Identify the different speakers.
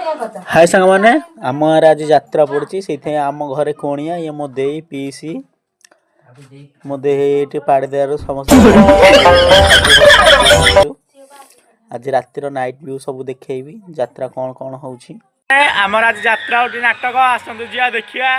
Speaker 1: हाय सांग मैंने आम गाँव आज यात्रा पड़ी से आम घरे कोणिया ये मो दे पीसी मो दे पाड़ी देर समस्त आज रातिर नाइट व्यू सब देखी यात्रा कौन कौन हो आमर आज यात्रा गोटे नाटक आसतु जा देखिया